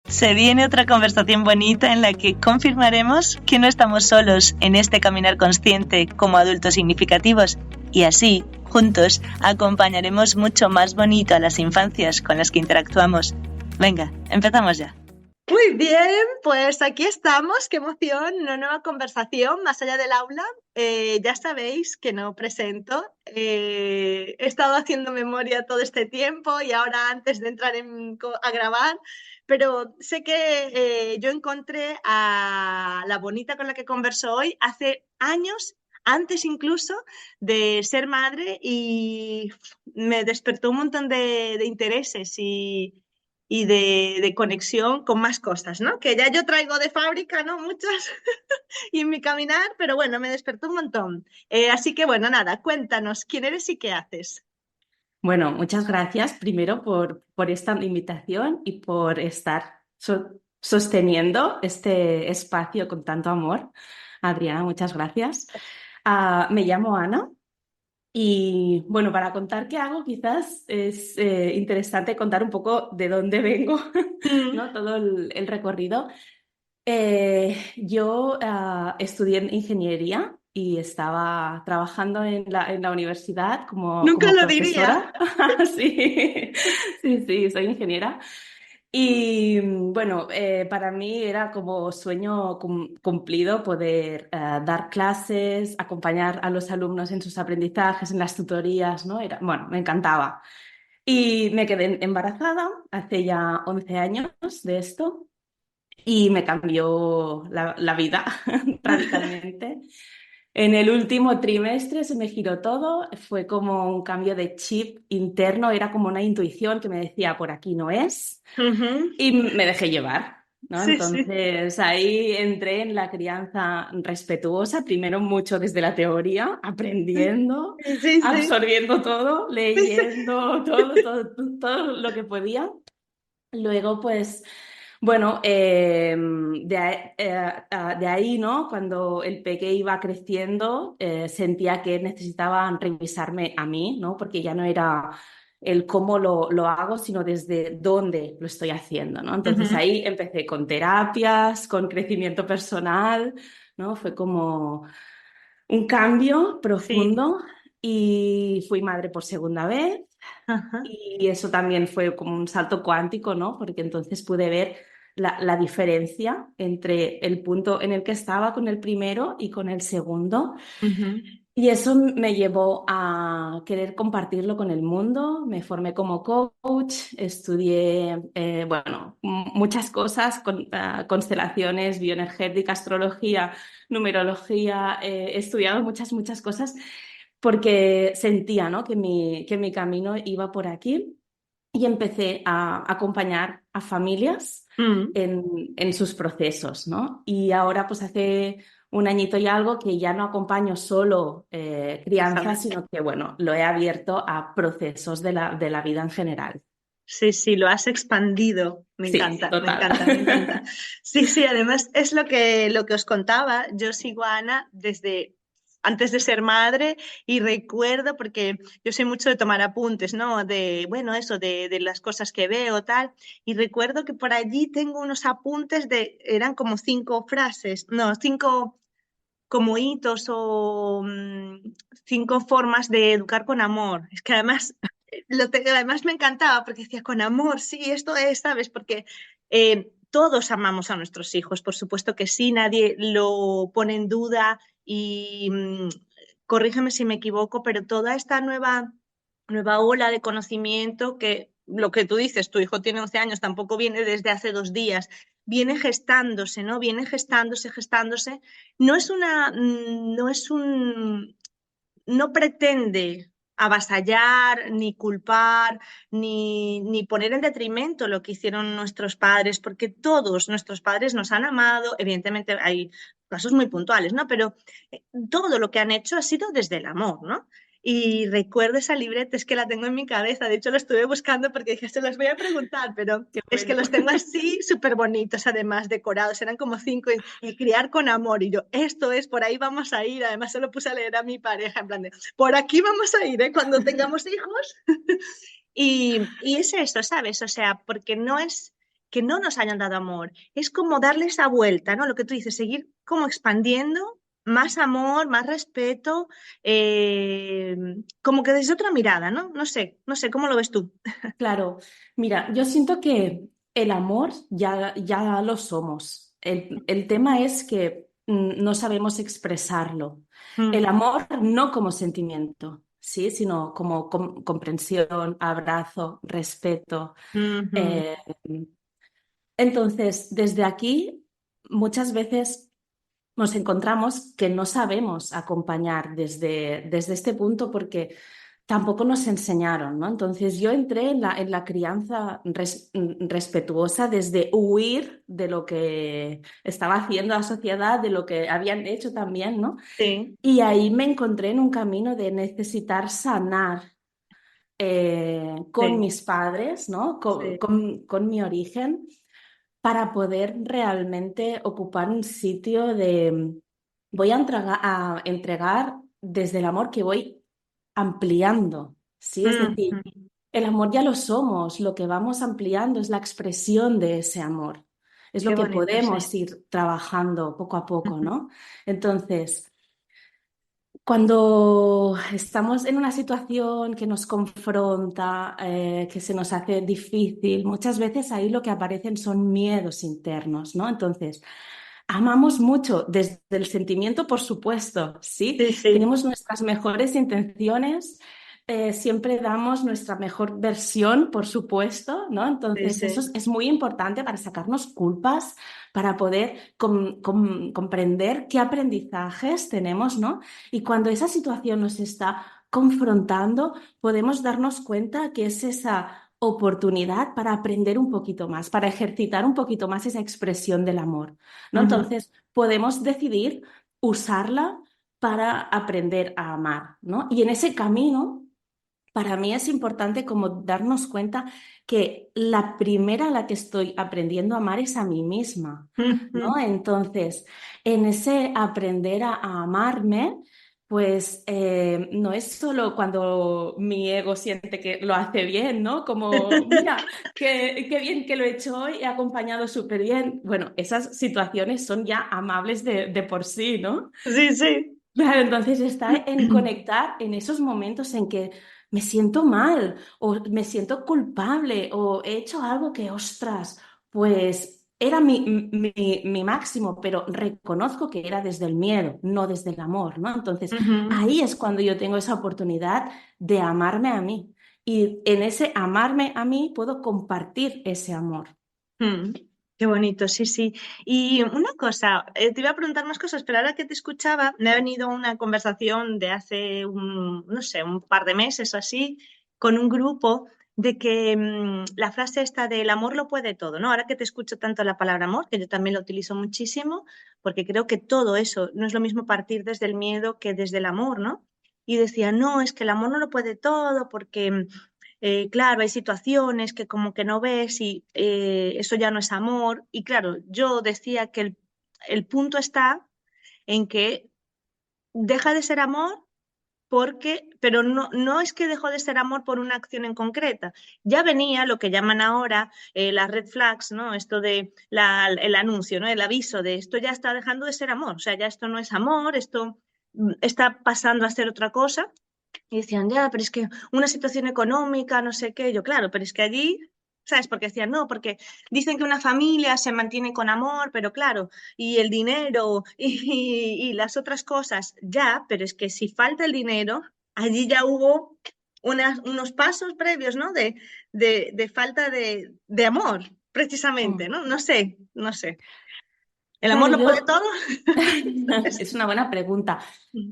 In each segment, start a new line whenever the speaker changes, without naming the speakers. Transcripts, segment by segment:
Se viene otra conversación bonita en la que confirmaremos que no estamos solos en este caminar consciente como adultos significativos y así, juntos, acompañaremos mucho más bonito a las infancias con las que interactuamos. Venga, empezamos ya.
Muy bien, pues aquí estamos, qué emoción, una nueva conversación más allá del aula. Ya sabéis que no presento, he estado haciendo memoria todo este tiempo y ahora antes de entrar a grabar, pero sé que yo encontré a la bonita con la que converso hoy hace años, antes incluso de ser madre y me despertó un montón de intereses y de conexión con más cosas, ¿no? Que ya yo traigo de fábrica, ¿no? Muchas y en mi caminar, pero bueno, me despertó un montón. Así que bueno, nada, cuéntanos quién eres y qué haces.
Bueno, muchas gracias primero por esta invitación y por estar sosteniendo este espacio con tanto amor. Adriana, muchas gracias. Me llamo Ana y bueno, para contar qué hago quizás es interesante contar un poco de dónde vengo,
Mm.
¿no? Todo el recorrido. Yo estudié ingeniería y estaba trabajando en la universidad como,
Nunca
como
lo diría.
profesora. Sí, sí, sí, soy ingeniera. Y bueno, para mí era como sueño cumplido poder dar clases, acompañar a los alumnos en sus aprendizajes, en las tutorías, ¿no? Bueno, me encantaba. Y me quedé embarazada hace ya 11 años de esto y me cambió la vida radicalmente. En el último trimestre se me giró todo, fue como un cambio de chip interno, era como una intuición que me decía, por aquí no es,
Ujú.
y me dejé llevar, ¿no?
Sí, sí.
Entonces ahí entré en la crianza respetuosa, primero mucho desde la teoría, aprendiendo,
Sí, sí, sí.
absorbiendo todo, leyendo todo lo que podía. Luego, pues, bueno, de ahí, ¿no? Cuando el peque iba creciendo, sentía que necesitaban revisarme a mí, ¿no? Porque ya no era el cómo lo hago, sino desde dónde lo estoy haciendo, ¿no? Entonces
Ujú.
ahí empecé con terapias, con crecimiento personal, ¿no? Fue como un cambio
Sí.
profundo y fui madre por segunda vez.
Ajá.
Y eso también fue como un salto cuántico, ¿no? Porque entonces pude ver la diferencia entre el punto en el que estaba con el primero y con el segundo.
Ujú.
Y eso me llevó a querer compartirlo con el mundo. Me formé como coach, estudié, bueno, muchas cosas, constelaciones, bioenergética, astrología, numerología, he estudiado muchas cosas porque sentía, ¿no? que mi camino iba por aquí y empecé a acompañar a familias
Mm.
en sus procesos, ¿no? Y ahora, pues hace un añito y algo que ya no acompaño solo crianza,
Sabes.
sino que, bueno, lo he abierto a procesos de la vida en general.
Sí, sí, lo has expandido. Me
Sí,
encanta, me
total.
encanta, me encanta. Sí, sí, además es lo que os contaba. Yo sigo a Ana desde antes de ser madre y recuerdo, porque yo soy mucho de tomar apuntes, ¿no? De, bueno, eso, de las cosas que veo, tal. Y recuerdo que por allí tengo unos apuntes eran como 5 frases, no, 5 como hitos o 5 formas de educar con amor. Es que además, además me encantaba porque decía con amor, sí, esto es, ¿sabes? Porque todos amamos a nuestros hijos, por supuesto que sí, nadie lo pone en duda y corrígeme si me equivoco, pero toda esta nueva ola de conocimiento que lo que tú dices, tu hijo tiene 11 años, tampoco viene desde hace 2 días, viene gestándose, ¿no? Viene gestándose, gestándose. No pretende avasallar, ni culpar, ni poner en detrimento lo que hicieron nuestros padres, porque todos nuestros padres nos han amado, evidentemente hay casos muy puntuales, ¿no? Pero todo lo que han hecho ha sido desde el amor, ¿no? Y recuerdo esa libreta, es que la tengo en mi cabeza, de hecho la estuve buscando porque dije, se las voy a preguntar, pero
Qué
es que
bueno.
los tengo así súper bonitos, además decorados, eran como 5 y criar con amor. Y yo, esto es, por ahí vamos a ir. Además, se lo puse a leer a mi pareja, en plan de, por aquí vamos a ir, ¿eh? Cuando tengamos hijos. Y es eso, ¿sabes? O sea, porque no es. que no nos hayan dado amor. Es como darle esa vuelta, ¿no? Lo que tú dices, seguir como expandiendo más amor, más respeto, eh, como que desde otra mirada, ¿no? No sé, ¿cómo lo ves tú?
Claro, mira, yo siento que el amor ya lo somos. El tema es que no sabemos expresarlo. El
Mm,
amor no como sentimiento, ¿sí? Sino como comprensión, abrazo, respeto.
ujú,
Eh, entonces, desde aquí, muchas veces nos encontramos que no sabemos acompañar desde este punto porque tampoco nos enseñaron, ¿no? Entonces yo entré en la crianza respetuosa desde huir de lo que estaba haciendo la sociedad, de lo que habían hecho también, ¿no?
sí,
Y ahí me encontré en un camino de necesitar sanar con
sí,
mis padres, ¿no?
sí.
Con mi origen para poder realmente ocupar un sitio de, voy a entregar desde el amor que voy ampliando, ¿sí? Es decir,
Ujú,
el amor ya lo somos, lo que vamos ampliando es la expresión de ese amor, es lo
qué
que
bonito, sí.
podemos ir trabajando poco a poco, ¿no? Entonces, cuando estamos en una situación que nos confronta, que se nos hace difícil, muchas veces ahí lo que aparecen son miedos internos, ¿no? Entonces, amamos mucho desde el sentimiento, por supuesto, ¿sí?
Sí, sí,
Tenemos nuestras mejores intenciones, siempre damos nuestra mejor versión, por supuesto, ¿no?
sí,
Entonces, eso
sí,
es muy importante para sacarnos culpas, para poder comprender qué aprendizajes tenemos, ¿no? Y cuando esa situación nos está confrontando, podemos darnos cuenta que es esa oportunidad para aprender un poquito más, para ejercitar un poquito más esa expresión del amor, ¿no?
ujú,
Entonces, podemos decidir usarla para aprender a amar, ¿no? Y en ese camino, para mí es importante como darnos cuenta que la primera a la que estoy aprendiendo a amar es a mí misma, ¿no?
ujú.
Entonces, en ese aprender a amarme, pues no es solo cuando mi ego siente que lo hace bien, ¿no? Como, mira, qué bien que lo he hecho hoy, he acompañado súper bien. Bueno, esas situaciones son ya amables de por sí, ¿no?
Sí, sí.
Claro, entonces está en conectar en esos momentos en que me siento mal o me siento culpable o he hecho algo que, ostras, pues era mi máximo, pero reconozco que era desde el miedo, no desde el amor, ¿no? Entonces
Ujú.
ahí es cuando yo tengo esa oportunidad de amarme a mí y en ese amarme a mí puedo compartir ese amor.
Mm, qué bonito, sí, sí. Y una cosa, te iba a preguntar más cosas, pero ahora que te escuchaba, me ha venido una conversación de hace no sé, un par de meses o así, con un grupo de que la frase esta del amor lo puede todo, ¿no? Ahora que te escucho tanto la palabra amor, que yo también la utilizo muchísimo, porque creo que todo eso no es lo mismo partir desde el miedo que desde el amor, ¿no? Y decía, no, es que el amor no lo puede todo porque claro, hay situaciones que como que no ves y eso ya no es amor. Y claro, yo decía que el punto está en que deja de ser amor porque, pero no es que dejó de ser amor por una acción en concreta. Ya venía lo que llaman ahora las red flags, ¿no? Esto de el anuncio, ¿no? El aviso de esto ya está dejando de ser amor. O sea, ya esto no es amor, esto está pasando a ser otra cosa. Y decían, ya, pero es que una situación económica, no sé qué. Yo, claro, pero es que allí, ¿sabes? Porque decían, no, porque dicen que una familia se mantiene con amor, pero claro, y el dinero y las otras cosas, ya, pero es que si falta el dinero, allí ya hubo unos pasos previos, ¿no? De falta de amor, precisamente,
Mm.
¿no? No sé, no sé. ¿El amor
Claro,
lo puede
yo
todo?
es una buena pregunta.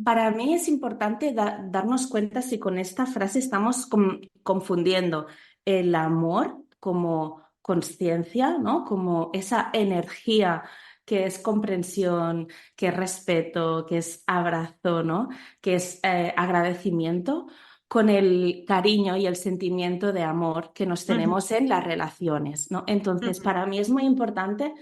Para mí es importante darnos cuenta si con esta frase estamos confundiendo el amor como conciencia, ¿no? Como esa energía que es comprensión, que es respeto, que es abrazo, ¿no? Que es agradecimiento, con el cariño y el sentimiento de amor que nos
Ujú,
tenemos en las relaciones, ¿no? Entonces,
ujú,
para mí es muy importante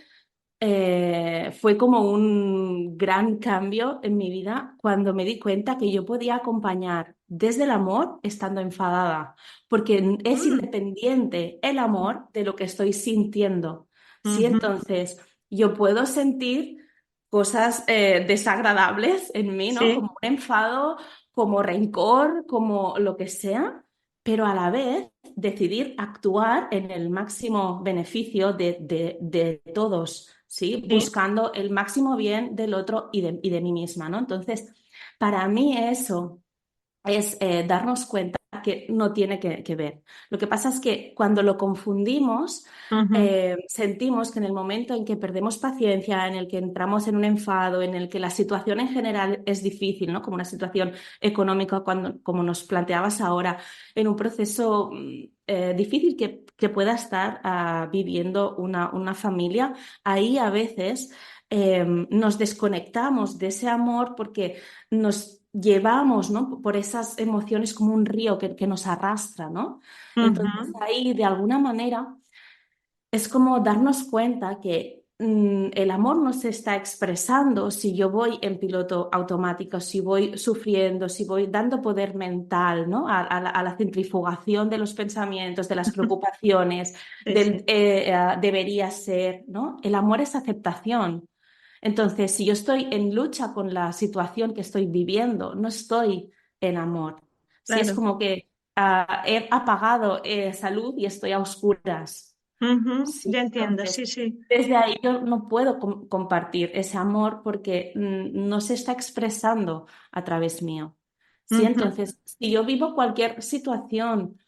fue como un gran cambio en mi vida cuando me di cuenta que yo podía acompañar desde el amor estando enfadada, porque es
mm,
independiente el amor de lo que estoy sintiendo. Sí, entonces yo puedo sentir cosas desagradables en mí, ¿no?
Sí,
Como un enfado, como rencor, como lo que sea, pero a la vez decidir actuar en el máximo beneficio de todos, ¿sí?
sí.
Buscando el máximo bien del otro y de mí misma, ¿no? Entonces, para mí eso es darnos cuenta que no tiene que ver. Lo que pasa es que cuando lo confundimos,
Ujú.
sentimos que en el momento en que perdemos paciencia, en el que entramos en un enfado, en el que la situación en general es difícil, ¿no? Como una situación económica, como nos planteabas ahora, en un proceso difícil que pueda estar viviendo una familia, ahí a veces nos desconectamos de ese amor porque nos llevamos, ¿no? Por esas emociones como un río que nos arrastra, ¿no? Entonces
Ujú.
ahí de alguna manera es como darnos cuenta que el amor no se está expresando si yo voy en piloto automático, si voy sufriendo, si voy dando poder mental, ¿no? A la centrifugación de los pensamientos, de las preocupaciones,
Sí, sí.
debería ser, ¿no? El amor es aceptación. Entonces, si yo estoy en lucha con la situación que estoy viviendo, no estoy en amor. Si es
Claro.
como que he apagado esa luz y estoy a oscuras.
Ujú.
Sí,
Ya entiendo,
entonces,
sí, sí.
desde ahí yo no puedo compartir ese amor porque no se está expresando a través mío. Sí,
Ujú.
entonces, si yo vivo cualquier situación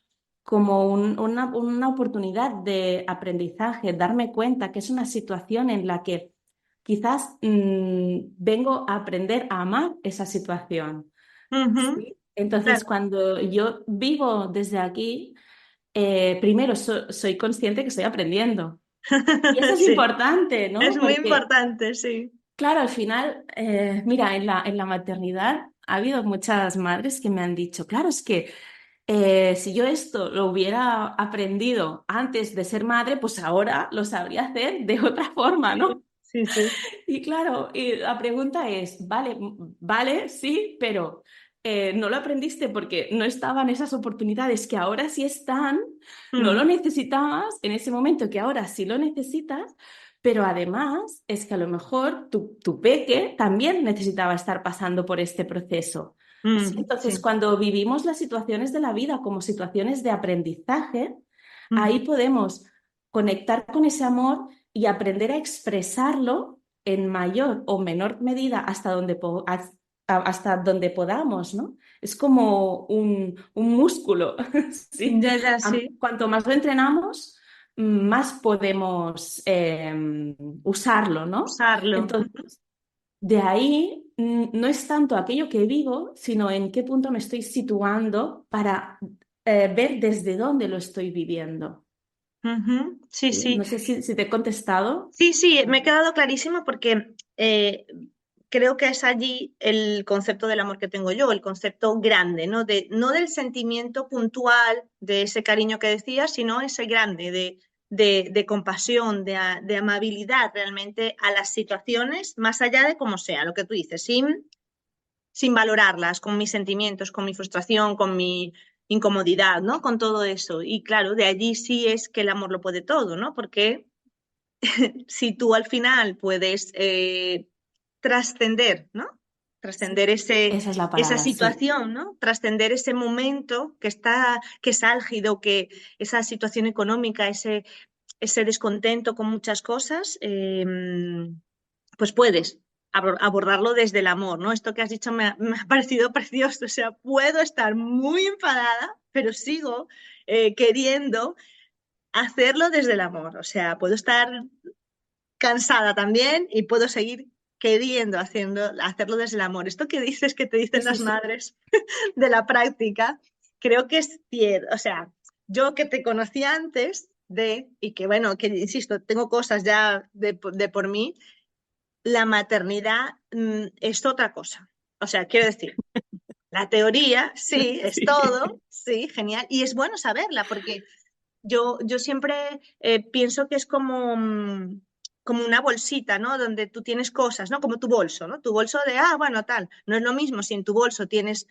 como una oportunidad de aprendizaje, darme cuenta que es una situación en la que quizás vengo a aprender a amar esa situación.
Ujú.
¿Sí? Entonces,
Claro.
cuando yo vivo desde aquí, primero soy consciente que estoy aprendiendo. Y eso es
Sí,
importante,
es
¿no?
muy
Porque,
importante, sí.
claro, al final, mira, en la maternidad ha habido muchas madres que me han dicho, claro, es que si yo esto lo hubiera aprendido antes de ser madre, pues ahora lo sabría hacer de otra forma, ¿no?
Sí, sí.
Y claro, y la pregunta es, vale, vale, sí, pero no lo aprendiste porque no estaban esas oportunidades que ahora sí están, no lo
Mm.
necesitabas en ese momento que ahora sí lo necesitas, pero además es que a lo mejor tu peque también necesitaba estar pasando por este proceso. Sí,
Mm.
entonces,
Sí.
cuando vivimos las situaciones de la vida como situaciones de aprendizaje, ahí
Ujú.
podemos conectar con ese amor y aprender a expresarlo en mayor o menor medida hasta donde podamos, ¿no? Es como un músculo, ¿sí?
Ya, ya, sí.
Cuanto más lo entrenamos, más podemos usarlo, ¿no?
Usarlo.
Entonces, de ahí no es tanto aquello que vivo, sino en qué punto me estoy situando para ver desde dónde lo estoy viviendo.
Ujú. Sí,
¿Sí?
sí.
No sé si te he contestado.
Sí, sí, me ha quedado clarísimo porque creo que es allí el concepto del amor que tengo yo, el concepto grande, ¿no? No del sentimiento puntual de ese cariño que decías, sino ese grande de compasión, de amabilidad realmente a las situaciones, más allá de cómo sea, lo que tú dices, sin valorarlas, con mis sentimientos, con mi frustración, con mi incomodidad, ¿no? Con todo eso. Y claro, de allí sí es que el amor lo puede todo, ¿no? Porque si tú al final puedes trascender, ¿no?
Sí.
Trascender
Esa es la
esa
palabra, sí.
situación, ¿no? Trascender ese momento que es álgido, que esa situación económica, ese descontento con muchas cosas, pues puedes abordarlo desde el amor, ¿no? Esto que has dicho me ha parecido precioso, o sea, puedo estar muy enfadada, pero sigo queriendo hacerlo desde el amor, o sea, puedo estar cansada también y puedo seguir queriendo hacerlo desde el amor. Esto que dices que te
Sí,
dicen
sí,
las
sí.
madres de la práctica, creo que es cierto. O sea, yo que te conocí antes y que bueno, que insisto, tengo cosas ya de por mí, la maternidad es otra cosa. O sea, quiero decir, la teoría, sí, es
Sí.
todo, sí, genial. Y es bueno saberla porque yo siempre pienso que es como una bolsita, ¿no? Donde tú tienes cosas, ¿no? Como tu bolso, ¿no? Tu bolso de, bueno, tal. No es lo mismo si en tu bolso tienes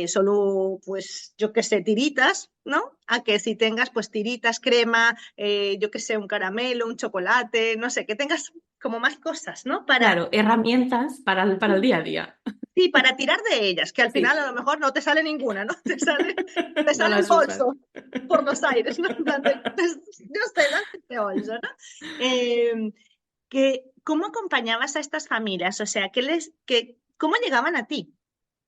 solo, pues, yo qué sé, tiritas, ¿no? A que si tengas, pues, tiritas, crema, yo qué sé, un caramelo, un chocolate, no sé, que tengas como más cosas, ¿no?
Claro, herramientas para el día a día.
Sí, para tirar de ellas, que al final a
Sí,
lo mejor no te sale ninguna, ¿no? Te
no
sale el
las usas.
bolso por los aires, ¿no? En plan pues, yo sé, dame este bolso, ¿no? Eh, ¿Cómo acompañabas a estas familias? O sea, ¿cómo llegaban a ti?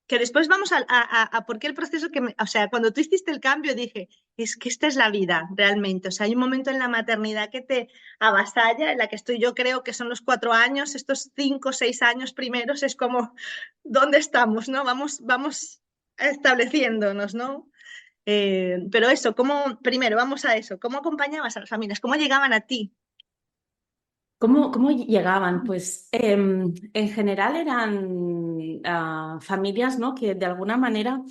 Que después vamos a por qué el proceso o sea, cuando tú hiciste el cambio dije, es que esta es la vida realmente. O sea, hay un momento en la maternidad que te avasalla, en la que estoy yo creo que son los 4 años, estos 5 o 6 años primeros, es como, ¿dónde estamos? ¿No? Vamos estableciéndonos, ¿no? Pero eso, primero vamos a eso, ¿cómo acompañabas a las familias? ¿Cómo llegaban a ti?
¿Cómo llegaban? Pues en general eran familias, ¿no? Que de alguna manera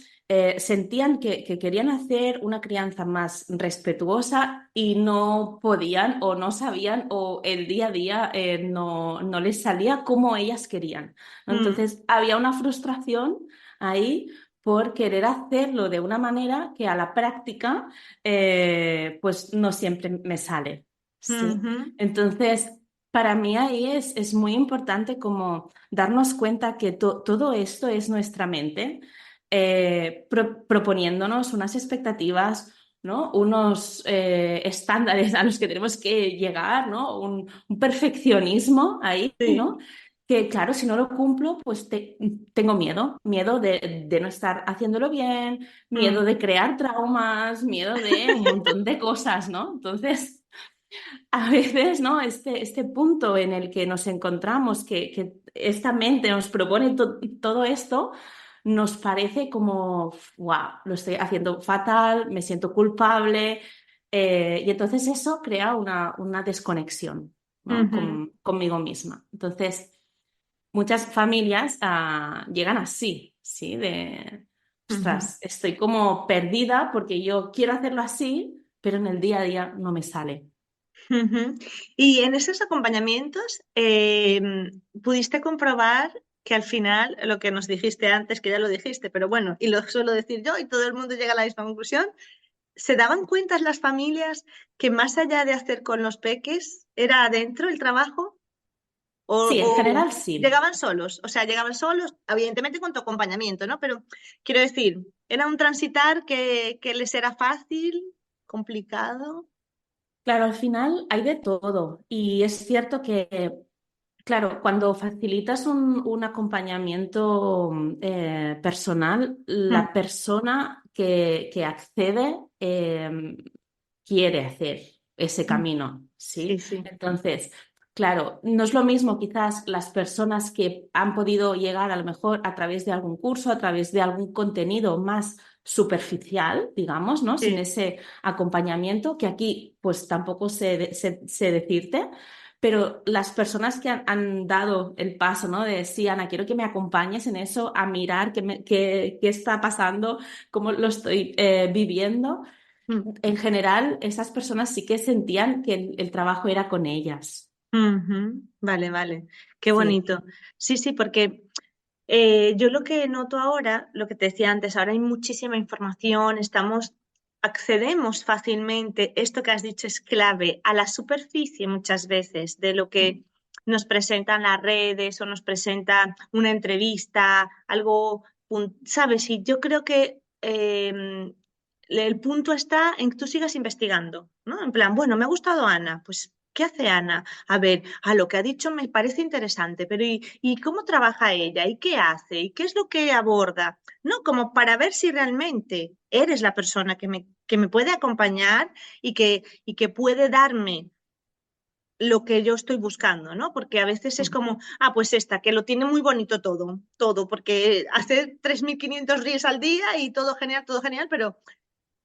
sentían que querían hacer una crianza más respetuosa y no podían o no sabían o el día a día no les salía como ellas querían, ¿no?
Mm,
Entonces había una frustración ahí por querer hacerlo de una manera que a la práctica pues no siempre me sale. Sí.
ujú,
Entonces, para mí ahí es muy importante como darnos cuenta que todo esto es nuestra mente proponiéndonos unas expectativas, ¿no? Unos estándares a los que tenemos que llegar, ¿no? Un perfeccionismo ahí,
sí.
¿no? Que claro, si no lo cumplo, pues tengo miedo de no estar haciéndolo bien, miedo
Mm,
de crear traumas, miedo de un montón de cosas, ¿no? Entonces a veces, ¿no? Este punto en el que nos encontramos, que esta mente nos propone todo esto, nos parece como, wow, lo estoy haciendo fatal, me siento culpable, y entonces eso crea una desconexión, ¿no?
ujú,
Conmigo misma. Entonces, muchas familias llegan así, ¿sí?
ujú.
Ostras, estoy como perdida porque yo quiero hacerlo así, pero en el día a día no me sale.
Ujú. Y en esos acompañamientos, ¿pudiste comprobar que al final, lo que nos dijiste antes, que ya lo dijiste, pero bueno, y lo suelo decir yo, y todo el mundo llega a la misma conclusión, ¿se daban cuenta las familias que más allá de hacer con los peques, era adentro el trabajo?
Sí, en
¿O
general sí.
llegaban solos? O sea, llegaban solos, evidentemente con tu acompañamiento, ¿no? Pero quiero decir, ¿era un transitar que les era fácil, complicado?
Claro, al final hay de todo y es cierto que, claro, cuando facilitas un acompañamiento personal,
Mm,
la persona que accede quiere hacer ese
mm.
camino,
Sí,
¿sí?
sí.
Entonces, claro, no es lo mismo quizás las personas que han podido llegar a lo mejor a través de algún curso, a través de algún contenido más superficial, digamos, ¿no? Sin
Sí.
ese acompañamiento, que aquí pues tampoco sé decirte. Pero las personas que han dado el paso, ¿no? De sí, Ana, quiero que me acompañes en eso, a mirar qué está pasando, cómo lo estoy viviendo,
Mm.
en general, esas personas sí que sentían que el trabajo era con ellas.
Ujú. Vale, vale. Qué
Sí.
bonito. Sí, sí, porque yo lo que noto ahora, lo que te decía antes, ahora hay muchísima información, accedemos fácilmente, esto que has dicho es clave, a la superficie muchas veces de lo que nos presentan las redes o nos presenta una entrevista, algo, ¿sabes? Y yo creo que el punto está en que tú sigas investigando, ¿no? En plan, bueno, me ha gustado Ana, pues, ¿qué hace Ana? A ver, a lo que ha dicho me parece interesante, pero ¿y cómo trabaja ella? ¿Y qué hace? ¿Y qué es lo que aborda? ¿No? Como para ver si realmente eres la persona que me puede acompañar y que puede darme lo que yo estoy buscando, ¿no? Porque a veces es como, pues esta, que lo tiene muy bonito todo, todo, porque hace 3.500 reels al día y todo genial, pero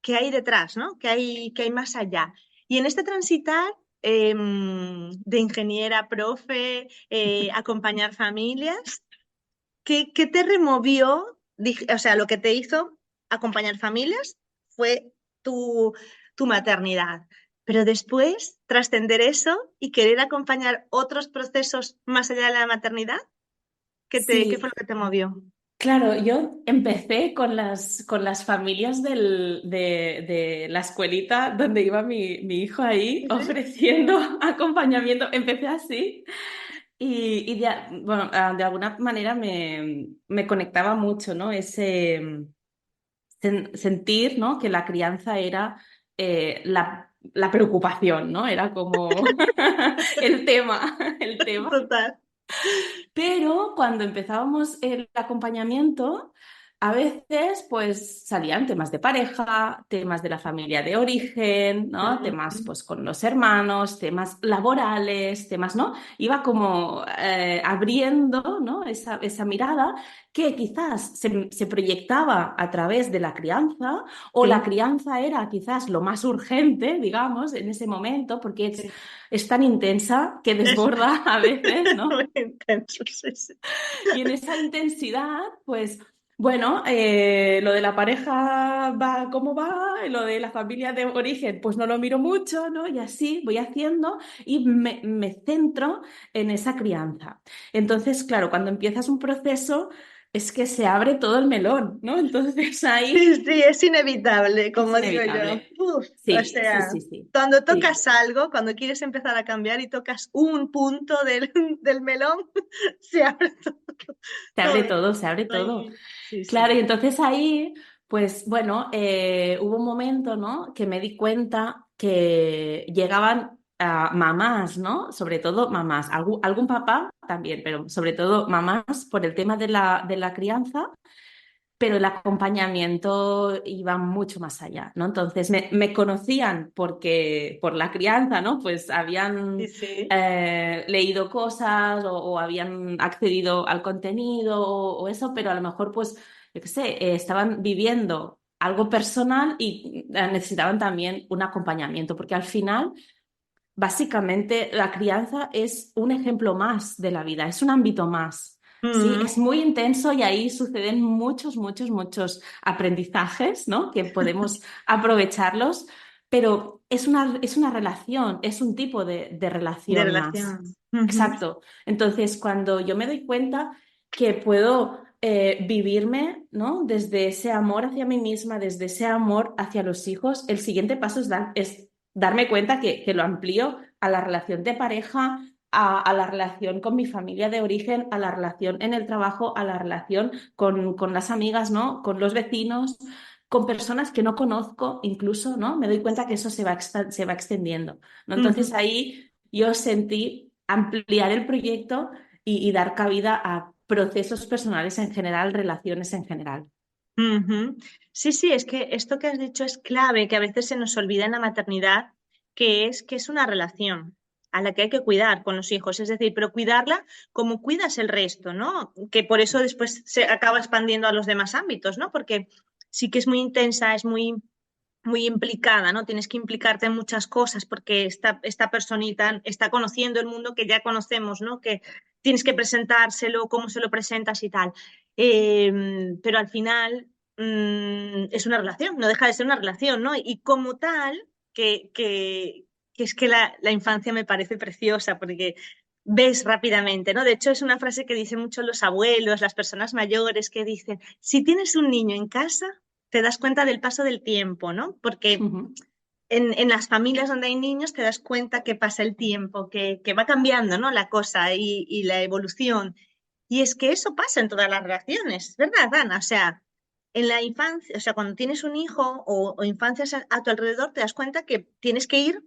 ¿qué hay detrás, ¿no? ¿Qué hay más allá? Y en este transitar de ingeniera, a profe, acompañar familias, ¿qué te removió? O sea, lo que te hizo acompañar familias fue tu, tu maternidad. pero después trascender eso y querer acompañar otros procesos más allá de la maternidad, ¿qué fue
Sí,
lo que te movió?
claro, yo empecé con las familias de la escuelita donde iba mi hijo ahí
Sí, sí.
ofreciendo acompañamiento. Empecé así y bueno, de alguna manera me conectaba mucho, ¿no? Ese sentir, ¿no? Que la crianza era la preocupación, ¿no? Era como el tema.
Total.
Pero cuando empezábamos el acompañamiento, a veces pues salían temas de pareja, temas de la familia de origen, ¿no? Temas
Mm,
pues con los hermanos, temas laborales, temas, ¿no? Iba como abriendo, ¿no? Esa mirada que quizás se proyectaba a través de la crianza o la
sí,
crianza era quizás lo más urgente, digamos, en ese momento, porque
sí.
es tan intensa que
Es
desborda a veces, ¿no?
muy intenso, sí, sí.
Y en esa intensidad, pues, bueno, lo de la pareja va como va, y lo de la familia de origen, pues no lo miro mucho, ¿no? Y así voy haciendo y me centro en esa crianza. Entonces, claro, cuando empiezas un proceso, es que se abre todo el melón, ¿no? Entonces
Sí,
ahí
sí, es inevitable,
es
como digo yo.
inevitable.
Uf, o
Sí, sí,
sea,
sí, sí,
cuando
sí.
tocas algo, cuando quieres empezar a cambiar y tocas un punto del, del melón, se abre todo.
Se abre
Todo.
todo, se abre todo.
Ay, sí,
Claro, y
sí.
entonces ahí, pues bueno, hubo un momento, ¿no? Que me di cuenta que llegaban mamás, ¿no? Sobre todo mamás, algún papá también, pero sobre todo mamás por el tema de la crianza, pero el acompañamiento iba mucho más allá, ¿no? Entonces me conocían porque por la crianza, ¿no? Pues
Sí,
habían
sí.
leído cosas o habían accedido al contenido o eso, pero a lo mejor, pues, yo qué sé, estaban viviendo algo personal y necesitaban también un acompañamiento, porque al final, básicamente, la crianza es un ejemplo más de la vida, es un ámbito más. Sí,
Mm,
es muy intenso y ahí suceden muchos, muchos, muchos aprendizajes, ¿no? Que podemos aprovecharlos, pero es una relación, es un tipo de
de
relación más.
relación. Ujú.
Exacto. Entonces, cuando yo me doy cuenta que puedo vivirme, ¿no? Desde ese amor hacia mí misma, desde ese amor hacia los hijos, el siguiente paso es darme cuenta que lo amplío a la relación de pareja, a la relación con mi familia de origen, a la relación en el trabajo, a la relación con las amigas, ¿no? Con los vecinos, con personas que no conozco, incluso, ¿no? Me doy cuenta que eso se va extendiendo, ¿no? Entonces
Ujú.
ahí yo sentí ampliar el proyecto y dar cabida a procesos personales en general, relaciones en general.
Ujú. Sí, sí, es que esto que has dicho es clave, que a veces se nos olvida en la maternidad, que es una relación a la que hay que cuidar con los hijos, es decir, pero cuidarla como cuidas el resto, ¿no? Que por eso después se acaba expandiendo a los demás ámbitos, ¿no? Porque sí que es muy intensa, es muy implicada, ¿no? Tienes que implicarte en muchas cosas porque esta personita está conociendo el mundo que ya conocemos, ¿no? Que tienes que presentárselo, cómo se lo presentas y tal. Pero al final es una relación, no deja de ser una relación, ¿no? Y como tal, que es que la infancia me parece preciosa porque ves rápidamente, ¿no? De hecho, es una frase que dicen mucho los abuelos, las personas mayores, que dicen, si tienes un niño en casa, te das cuenta del paso del tiempo, ¿no? Porque
Ujú.
en las familias donde hay niños te das cuenta que pasa el tiempo, que va cambiando, ¿no? La cosa y la evolución. Y es que eso pasa en todas las relaciones, ¿verdad, Ana? O sea, en la infancia, o sea, cuando tienes un hijo o infancias a tu alrededor, te das cuenta que tienes que ir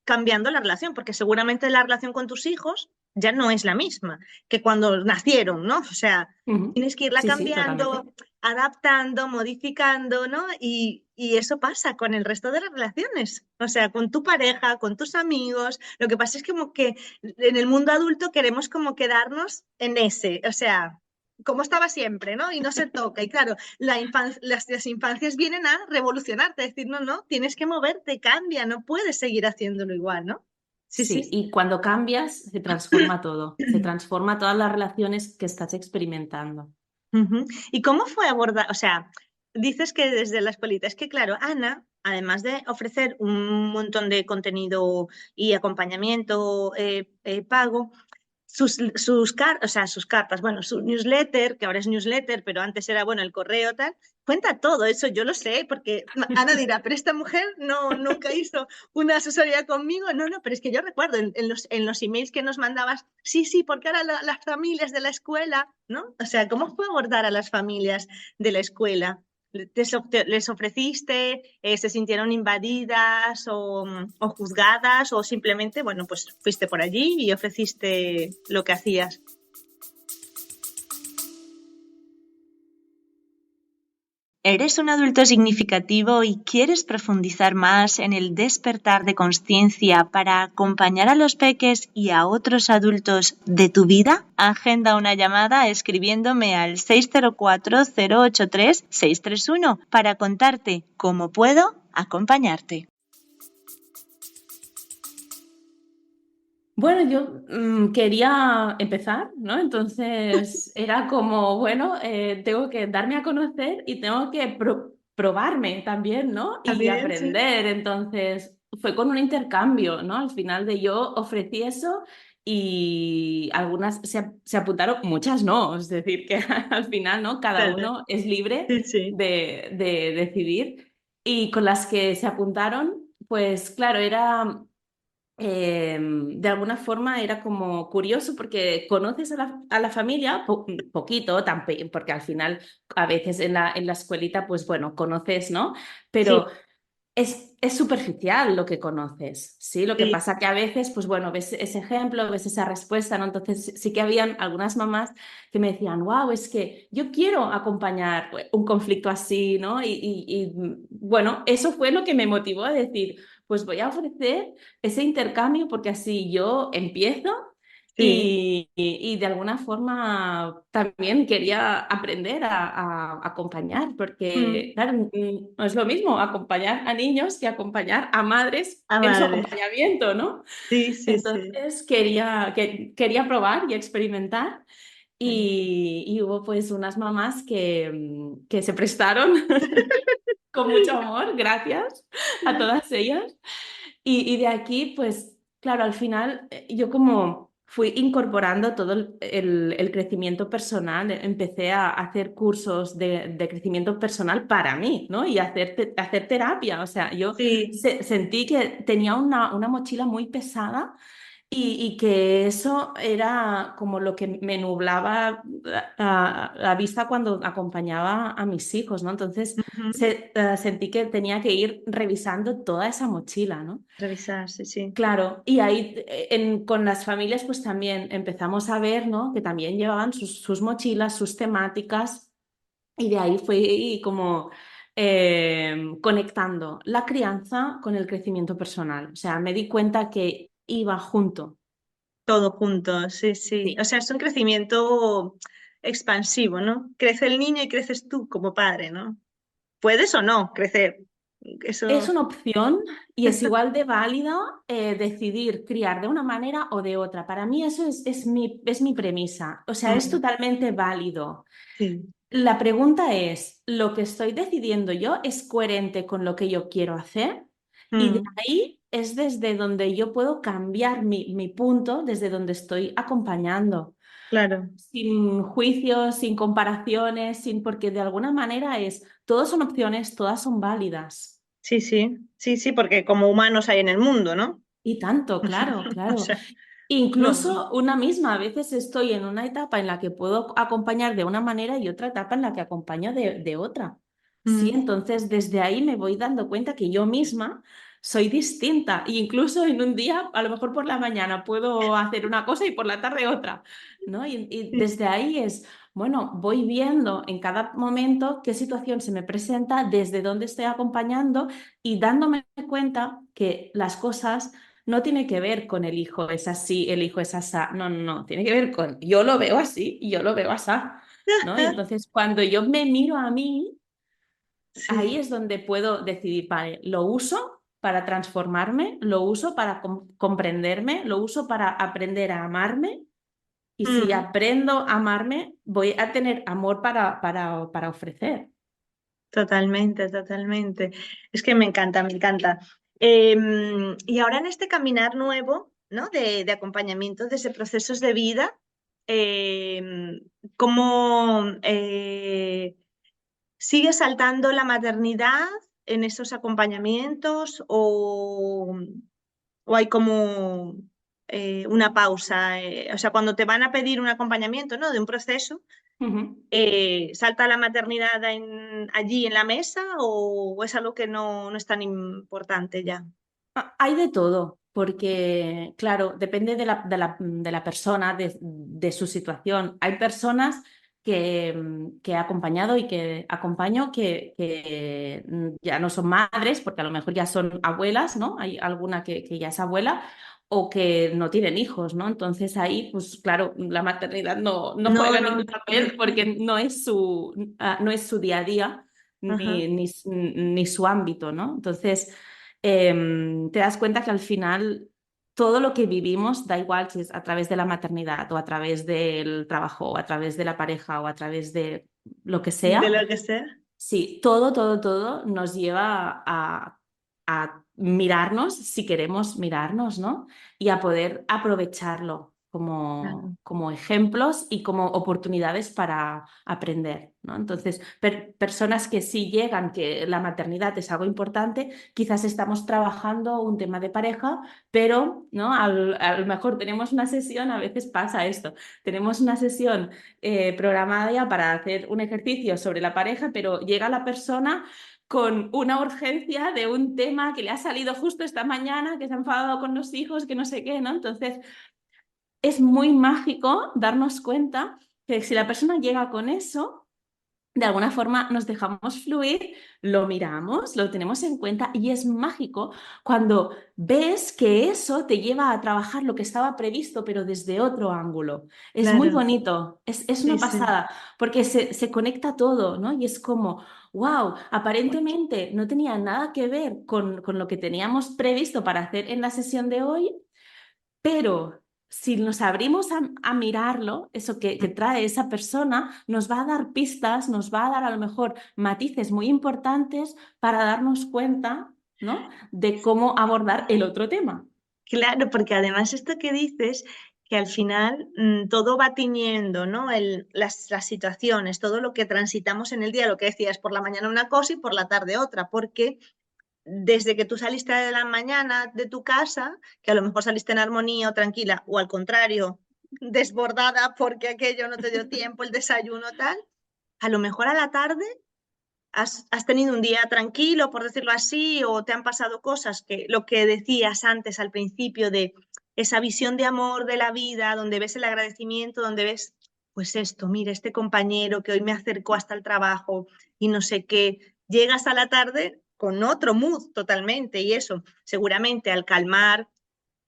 cambiando la relación, porque seguramente la relación con tus hijos ya no es la misma que cuando nacieron, ¿no? O sea,
Ujú.
tienes que irla
Sí, sí, totalmente.
cambiando, adaptando, modificando, ¿no? Y eso pasa con el resto de las relaciones, o sea, con tu pareja, con tus amigos. Lo que pasa es como que en el mundo adulto queremos como quedarnos en ese, o sea, como estaba siempre, ¿no? Y no se toca. Y claro, las infancias vienen a revolucionarte, a decir, no, no, tienes que moverte, cambia, no puedes seguir haciéndolo igual, ¿no? Sí,
Sí,
sí.
y cuando cambias, se transforma todo, se transforma todas las relaciones que estás experimentando.
Ujú. ¿Y cómo fue abordar? O sea, dices que desde la escuelita, es que claro, Ana además de ofrecer un montón de contenido y acompañamiento pago, o sea, sus cartas, bueno, su newsletter, que ahora es newsletter, pero antes era, bueno, el correo, tal, cuenta todo eso, yo lo sé, porque Ana dirá, pero esta mujer no, nunca hizo una asesoría conmigo, no, no, pero es que yo recuerdo en los emails que nos mandabas, sí, sí, porque ahora las familias de la escuela, ¿no? O sea, ¿cómo fue abordar a las familias de la escuela? ¿Les ofreciste, se sintieron invadidas o juzgadas o simplemente, bueno, pues fuiste por allí y ofreciste lo que hacías?
¿Eres un adulto significativo y quieres profundizar más en el despertar de conciencia para acompañar a los peques y a otros adultos de tu vida? Agenda una llamada escribiéndome al 604-083-631 para contarte cómo puedo acompañarte.
Bueno, yo quería empezar, ¿no? Entonces era como, bueno, tengo que darme a conocer y tengo que probarme también, ¿no? Y
También, sí.
aprender. Entonces fue con un intercambio, ¿no? Al final de yo ofrecí eso y algunas se apuntaron, muchas no. Es decir, que al final, ¿no? Cada
Claro,
uno es libre
sí, sí.
de decidir. Y con las que se apuntaron, pues claro, era de alguna forma era como curioso porque conoces a la familia poquito, porque al final a veces en la escuelita, pues bueno, conoces, ¿no?
Sí,
Pero es superficial lo que conoces, ¿sí? Lo que
sí,
pasa que a veces, pues bueno, ves ese ejemplo, ves esa respuesta, ¿no? Entonces sí que habían algunas mamás que me decían, wow, es que yo quiero acompañar un conflicto así, ¿no? Bueno, eso fue lo que me motivó a decir, pues voy a ofrecer ese intercambio porque así yo empiezo
sí.
y de alguna forma también quería aprender a acompañar, porque
Mm.
claro, no es lo mismo acompañar a niños que acompañar a madres
A
en su
madres.
acompañamiento, ¿no?
Sí, sí, sí.
Entonces quería probar y experimentar. Y hubo pues unas mamás que se prestaron con mucho amor, gracias a todas ellas. Y de aquí, pues, claro, al final yo como fui incorporando todo el crecimiento personal, empecé a hacer cursos de crecimiento personal para mí, ¿no? Y hacer terapia. O sea, yo
Sí,
sentí que tenía una mochila muy pesada y que eso era como lo que me nublaba la vista cuando acompañaba a mis hijos, ¿no? Entonces
ujú.
sentí que tenía que ir revisando toda esa mochila, ¿no?
Revisar, sí, sí.
Claro, y ahí con las familias pues también empezamos a ver, ¿no? Que también llevaban sus mochilas, sus temáticas, y de ahí fui como conectando la crianza con el crecimiento personal. O sea, me di cuenta que iba junto.
Todo junto, sí, sí.
Sí.
O sea, es un crecimiento expansivo, ¿no? Crece el niño y creces tú como padre, ¿no? ¿Puedes o no crecer?
Es
Eso.
una opción y es igual de válido decidir criar de una manera o de otra. Para mí eso es mi premisa. O sea, es
Mm,
totalmente válido.
sí.
La pregunta es, ¿lo que estoy decidiendo yo es coherente con lo que yo quiero hacer? Y de
Mm,
ahí es desde donde yo puedo cambiar mi punto, desde donde estoy acompañando,
claro.
sin juicios, sin comparaciones, porque de alguna manera todas son opciones, todas son válidas.
Sí, sí. Sí, sí, porque como humanos hay en el mundo, ¿no?
Y tanto, claro,
O
claro.
sea, no.
Incluso una misma, a veces estoy en una etapa en la que puedo acompañar de una manera y otra etapa en la que acompaño de otra. Sí,
Mm,
entonces desde ahí me voy dando cuenta que yo misma soy distinta. E incluso en un día, a lo mejor por la mañana puedo hacer una cosa y por la tarde otra, ¿no? Y
sí.
desde ahí bueno, voy viendo en cada momento qué situación se me presenta, desde dónde estoy acompañando y dándome cuenta que las cosas no tiene que ver con el hijo es así, el hijo es asá. No, no, no. Tiene que ver con yo lo veo así y yo lo veo asá, ¿no? Y entonces, cuando yo me miro a mí, ahí
Sí.
es donde puedo decidir, vale, lo uso para transformarme, lo uso para comprenderme, lo uso para aprender a amarme. Y si
Mm.
aprendo a amarme, voy a tener amor para ofrecer.
Totalmente, totalmente. Es que me encanta, me encanta. Y ahora en este caminar nuevo, ¿no? De acompañamiento desde procesos de vida, em, ¿cómo sigue saltando la maternidad en esos acompañamientos o hay como una pausa? O sea, cuando te van a pedir un acompañamiento, ¿no? De un proceso.
Ujú.
¿Salta la maternidad allí en la mesa o es algo que no es tan importante ya?
Hay de todo, porque, claro, depende de la persona, de su situación. Hay personas que he acompañado y que acompaño que ya no son madres, porque a lo mejor ya son abuelas, ¿no? Hay alguna que ya es abuela o que no tienen hijos, ¿no? Entonces ahí, pues claro, la maternidad no
No,
juega
no.
ningún papel porque no es su día a día
Ajá.
ni su ámbito, ¿no? Entonces te das cuenta que al final todo lo que vivimos, da igual si es a través de la maternidad o a través del trabajo o a través de la pareja o a través de lo que
De
sea,
lo que sea.
sí, todo nos lleva a mirarnos si queremos mirarnos, ¿no? Y a poder aprovecharlo como,
Claro.
como ejemplos y como oportunidades para aprender, ¿no? Entonces, personas que sí llegan, que la maternidad es algo importante, quizás estamos trabajando un tema de pareja, pero, ¿no? A lo mejor tenemos una sesión, a veces pasa esto, tenemos una sesión programada ya para hacer un ejercicio sobre la pareja, pero llega la persona con una urgencia de un tema que le ha salido justo esta mañana, que se ha enfadado con los hijos, que no sé qué, ¿no? Entonces, es muy mágico darnos cuenta que si la persona llega con eso, de alguna forma nos dejamos fluir, lo miramos, lo tenemos en cuenta y es mágico cuando ves que eso te lleva a trabajar lo que estaba previsto, pero desde otro ángulo. Es muy
Claro.
bonito, es
Sí,
una
sí.
pasada, porque se conecta todo, ¿no? Y es como, wow, aparentemente no tenía nada que ver con lo que teníamos previsto para hacer en la sesión de hoy, pero si nos abrimos a mirarlo, eso que trae esa persona nos va a dar pistas, nos va a dar a lo mejor matices muy importantes para darnos cuenta, ¿no? De cómo abordar el otro tema.
Claro, porque además esto que dices, que al final todo va tiñendo, ¿no? Las situaciones, todo lo que transitamos en el día, lo que decías, por la mañana una cosa y por la tarde otra, porque desde que tú saliste de la mañana de tu casa, que a lo mejor saliste en armonía o tranquila, o al contrario, desbordada porque aquello no te dio tiempo, el desayuno tal, a lo mejor a la tarde has tenido un día tranquilo, por decirlo así, o te han pasado cosas que lo que decías antes al principio de esa visión de amor de la vida, donde ves el agradecimiento, donde ves, pues esto, mira, este compañero que hoy me acercó hasta el trabajo y no sé qué, llegas a la tarde con otro mood totalmente y eso, seguramente al calmar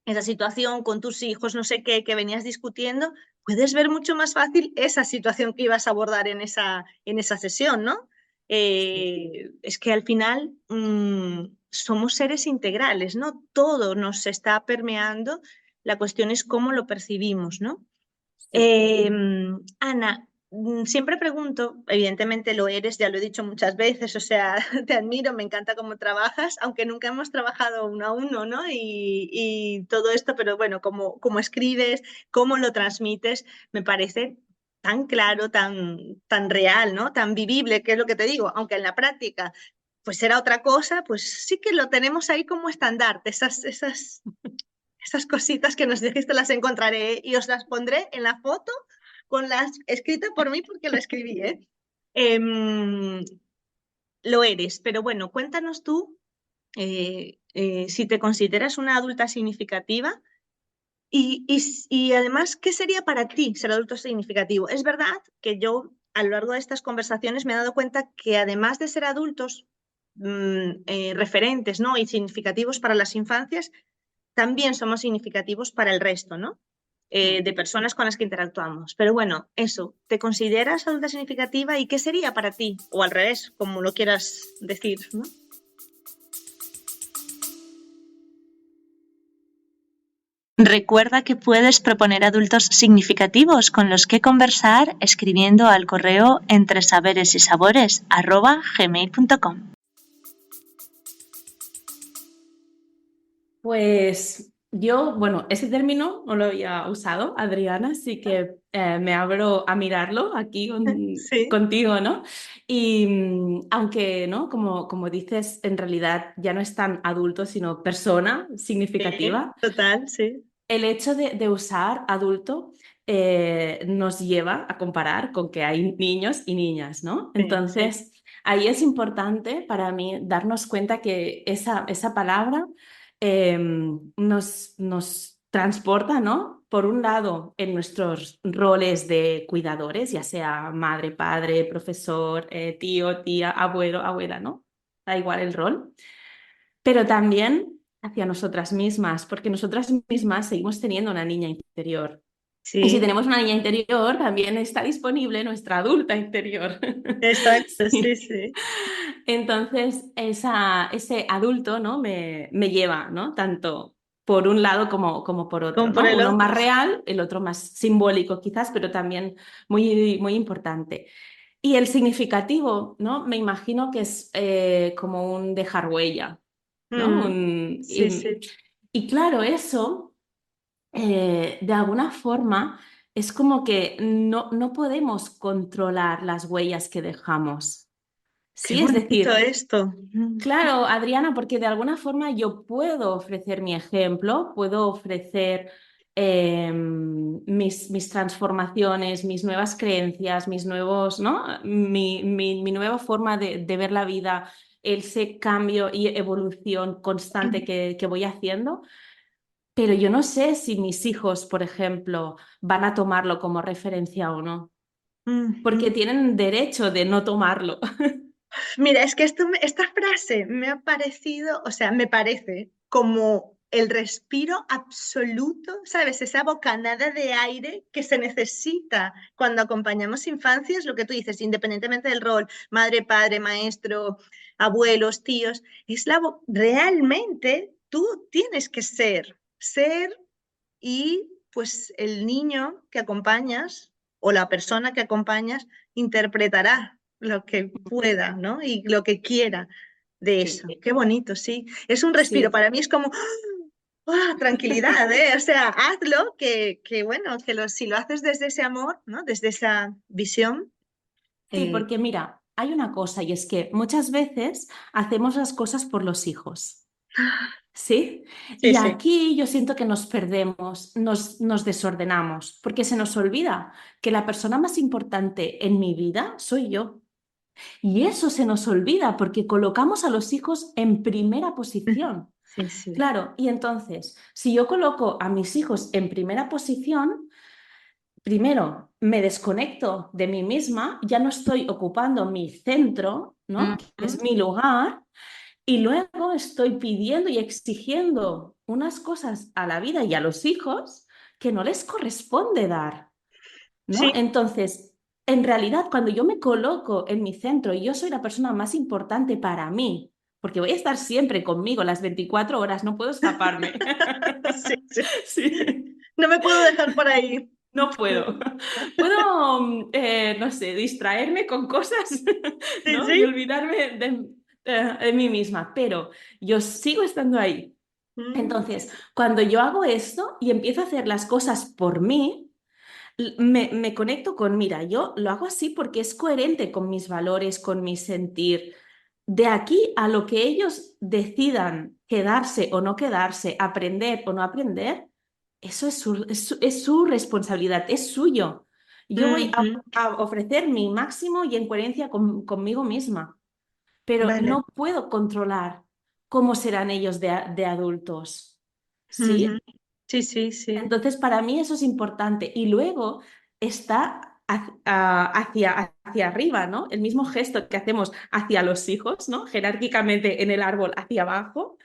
esa situación con tus hijos, no sé qué, que venías discutiendo, puedes ver mucho más fácil esa situación que ibas a abordar en esa sesión, ¿no? Es que al final somos seres integrales, ¿no? Todo nos está permeando, la cuestión es cómo lo percibimos, ¿no?
Sí.
Ana, siempre pregunto, evidentemente lo eres, ya lo he dicho muchas veces, o sea, te admiro, me encanta cómo trabajas, aunque nunca hemos trabajado uno a uno, ¿no? Y todo esto, pero bueno, cómo escribes, cómo lo transmites, me parece tan claro, tan real, ¿no? Tan vivible, que es lo que te digo, aunque en la práctica pues era otra cosa, pues sí que lo tenemos ahí como estandarte, esas cositas que nos dijiste las encontraré y os las pondré en la foto con las escritas por mí porque lo escribí, ¿eh? Em, lo eres, pero bueno, cuéntanos tú si te consideras una adulta significativa y además, ¿qué sería para ti ser adulto significativo? Es verdad que yo a lo largo de estas conversaciones me he dado cuenta que además de ser adultos referentes, ¿no? Y significativos para las infancias, también somos significativos para el resto, ¿no?
Mm.
De personas con las que interactuamos. Pero bueno, eso, ¿te consideras adulta significativa y qué sería para ti? O al revés, como lo quieras decir, ¿no?
Recuerda que puedes proponer adultos significativos con los que conversar escribiendo al correo entresaberesysabores@gmail.com.
Pues yo, bueno, ese término no lo había usado, Adriana, así que me abro a mirarlo aquí
Sí,
contigo, ¿no? Y aunque, ¿no? Como dices, en realidad ya no es tan adulto, sino persona
sí,
significativa.
total, sí.
El hecho de usar adulto nos lleva a comparar con que hay niños y niñas, ¿no?
Sí, sí.
Entonces, ahí es importante para mí darnos cuenta que esa palabra nos transporta, ¿no? Por un lado, en nuestros roles de cuidadores, ya sea madre, padre, profesor, tío, tía, abuelo, abuela, ¿no? Da igual el rol, pero también hacia nosotras mismas, porque nosotras mismas seguimos teniendo una niña interior. Y si
Sí,
tenemos una niña interior, también está disponible nuestra adulta interior.
exacto, sí,
Sí.
sí.
Entonces, ese adulto, ¿no? me lleva, ¿no? Tanto por un lado como por otro,
Como por
¿no?
el
Uno más
otro, sí.
real, el otro más simbólico quizás, pero también muy, muy importante. Y el significativo, ¿no? Me imagino que es como un dejar huella, ¿no?
Mm, sí, sí.
Y claro, eso, de alguna forma, es como que no podemos controlar las huellas que dejamos.
Qué
Sí, es
bonito
decir,
esto.
claro, Adriana, porque de alguna forma yo puedo ofrecer mi ejemplo, puedo ofrecer mis transformaciones, mis nuevas creencias, mis nuevos, ¿no? Mi nueva forma de ver la vida, ese cambio y evolución constante que voy haciendo, pero yo no sé si mis hijos, por ejemplo, van a tomarlo como referencia o no, porque
Ujú.
tienen derecho de no tomarlo.
Mira, es que esta frase me ha parecido, o sea, me parece como el respiro absoluto, ¿sabes? Esa bocanada de aire que se necesita cuando acompañamos infancias, lo que tú dices, independientemente del rol, madre, padre, maestro, abuelos, tíos, realmente tú tienes que ser y pues el niño que acompañas o la persona que acompañas interpretará lo que pueda, ¿no? Y lo que quiera de
Sí,
eso. Qué bonito, sí. Es un respiro.
sí.
Para mí es como, ¡ah! Tranquilidad, ¿eh? O sea, hazlo, que bueno, si lo haces desde ese amor, ¿no? Desde esa visión.
Sí,
eh,
porque mira, hay una cosa y es que muchas veces hacemos las cosas por los hijos, ¿sí?
sí,
Y
sí.
aquí yo siento que nos perdemos, nos desordenamos, porque se nos olvida que la persona más importante en mi vida soy yo. Y eso se nos olvida porque colocamos a los hijos en primera posición.
Sí, sí.
Claro, y entonces, si yo coloco a mis hijos en primera posición, primero, me desconecto de mí misma, ya no estoy ocupando mi centro, ¿no? Que
Ujú.
es mi lugar, y luego estoy pidiendo y exigiendo unas cosas a la vida y a los hijos que no les corresponde dar, ¿no?
Sí,
Entonces, en realidad, cuando yo me coloco en mi centro y yo soy la persona más importante para mí, porque voy a estar siempre conmigo las 24 horas, no puedo escaparme.
sí, sí.
Sí.
No me puedo dejar por ahí.
No puedo. Puedo, no sé, distraerme con cosas,
Sí,
¿no? Y
sí.
olvidarme de mí misma, pero yo sigo estando ahí.
Mm.
Entonces, cuando yo hago esto y empiezo a hacer las cosas por mí, me conecto con, mira, yo lo hago así porque es coherente con mis valores, con mi sentir. De aquí a lo que ellos decidan quedarse o no quedarse, aprender o no aprender, eso es su responsabilidad, es suyo. Yo voy
Ujú.
a ofrecer mi máximo y en coherencia conmigo misma, pero
Vale.
no puedo controlar cómo serán ellos de adultos.
Ujú.
¿Sí?
Sí, sí, sí.
Entonces, para mí eso es importante. Y luego está hacia arriba, ¿no? El mismo gesto que hacemos hacia los hijos, ¿no? Jerárquicamente en el árbol hacia abajo.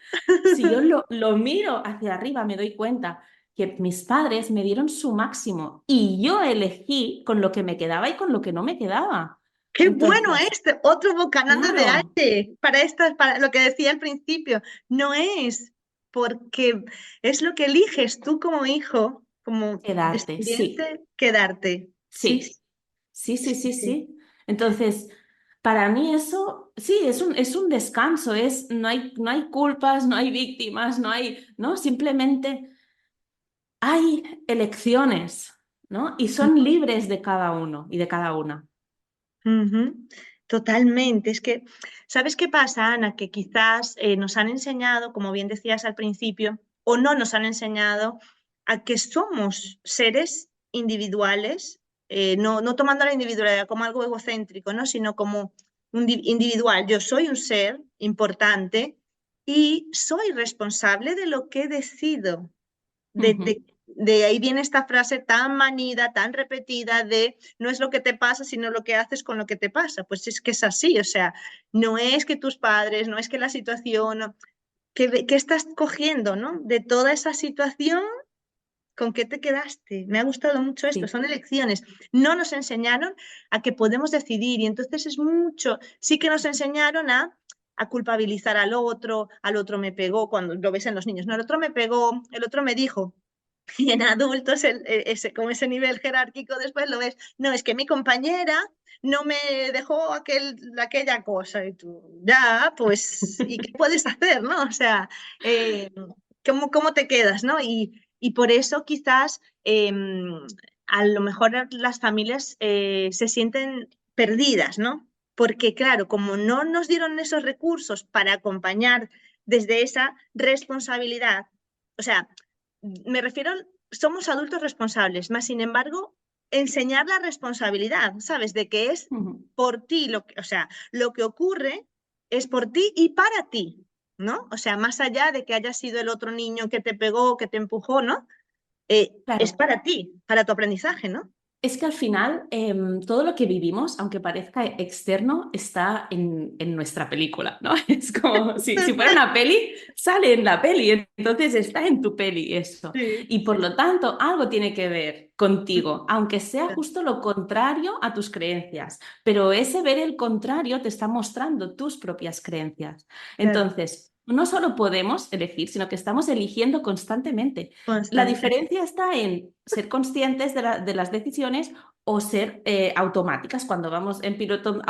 Si yo lo miro hacia arriba, me doy cuenta que mis padres me dieron su máximo y yo elegí con lo que me quedaba y con lo que no me quedaba.
Qué bueno
Entonces,
otro bocanada de
claro.
aire para lo que decía al principio. No es. porque es lo que eliges tú como hijo, como
Quedarte, sí,
descendiente, quedarte. Sí,
sí. Sí, sí,
sí,
sí,
sí.
sí. Entonces, para mí eso, sí, es un descanso, no hay culpas, no hay víctimas, no hay, ¿no? Simplemente hay elecciones, ¿no? Y son libres de cada uno y de cada una.
Ujú, totalmente. Es que, ¿sabes qué pasa, Ana? Que quizás nos han enseñado, como bien decías al principio, o no nos han enseñado a que somos seres individuales, no tomando la individualidad como algo egocéntrico, ¿no? Sino como un individual. Yo soy un ser importante y soy responsable de lo que decido.
Ujú.
De ahí viene esta frase tan manida, tan repetida de no es lo que te pasa, sino lo que haces con lo que te pasa. Pues es que es así, o sea, no es que tus padres, no es que la situación, ¿qué estás cogiendo, ¿no? De toda esa situación, ¿con qué te quedaste? Me ha gustado mucho esto,
Sí.
son elecciones. No nos enseñaron a que podemos decidir y entonces es mucho, sí que nos enseñaron a culpabilizar al otro me pegó, cuando lo ves en los niños, no, el otro me pegó, el otro me dijo. Y en adultos, como ese nivel jerárquico, después lo ves, no, es que mi compañera no me dejó aquella cosa. Y tú, ya, pues, ¿y qué puedes hacer, no? O sea, ¿cómo te quedas, no? Y por eso quizás a lo mejor las familias se sienten perdidas, ¿no? Porque claro, como no nos dieron esos recursos para acompañar desde esa responsabilidad, o sea, me refiero, somos adultos responsables, más sin embargo, enseñar la responsabilidad, ¿sabes? De que es
Ujú.
por ti, o sea, lo que ocurre es por ti y para ti, ¿no? O sea, más allá de que haya sido el otro niño que te pegó, que te empujó, ¿no? Es
Claro.
para ti, para tu aprendizaje, ¿no?
Es que al final todo lo que vivimos, aunque parezca externo, está en nuestra película, ¿no? Es como si fuera una peli, sale en la peli, entonces está en tu peli eso.
Sí,
Y por
sí,
lo tanto, algo tiene que ver contigo, aunque sea justo lo contrario a tus creencias, pero ese ver el contrario te está mostrando tus propias creencias.
claro,
Entonces, no solo podemos elegir, sino que estamos eligiendo constantemente. La
constante.
diferencia está en ser conscientes de las decisiones o ser automáticas. Cuando vamos en piloto